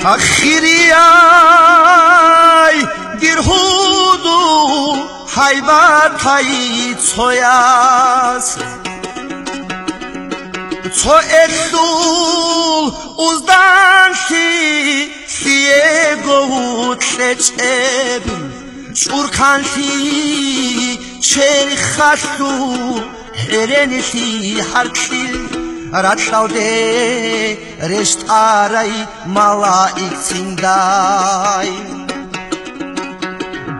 Akhiriyay dirhudu haybatay tsoyas Tso etlul uzdanshi siego utlechebim Shurkanshi cherikhatlu herenishi harkil Ratşavde reştaray malaik cinday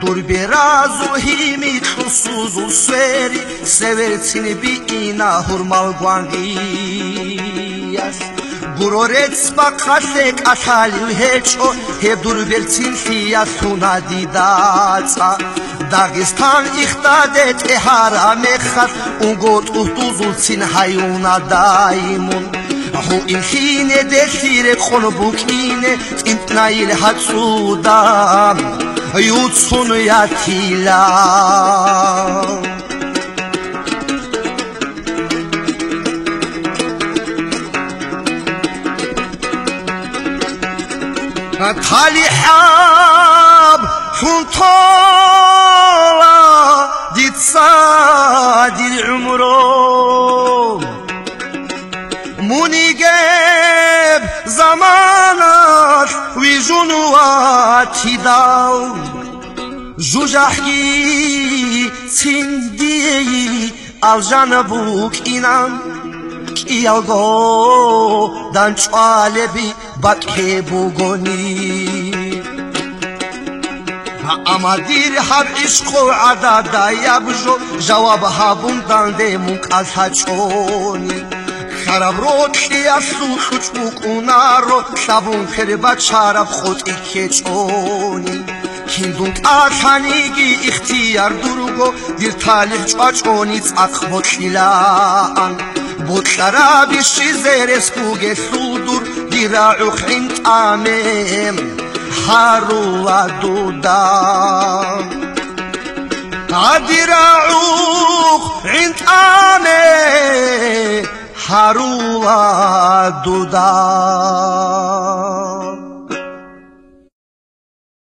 Dur biraz uhimi khusuzu seri Severtini bi ina hurmal guangiyas Gurorets bakasek aşalil heço He dur beltsin fiyasuna didatsa Dagestan ikhtadet eharam ekhat Ungot uhtuzultsin hayuna daimun Hu imhine desire khonbukine Intnail hatsudam Yutsun yatila Talihab Huntola Ditsadir umro Munigeb zamanat Vijunuatidal Jujahgi Cindiyi Aljanabuk inan Kialgo Dan çalebi Bakhe bugoni Amadir hab ishqo adada yabjo Jawab habundan de munkazhachoni Kharab rod shiyasu khuchbuk unaro Shabun khirbat sharab khut ikhechoni Kindun atanigi ikhtiyar durgo Dir talih chachoni tzakbot shilaan Butlara shizeres kuge sudur Dira'u khint amem Harula dudam Dira'u khint amem Harula dudam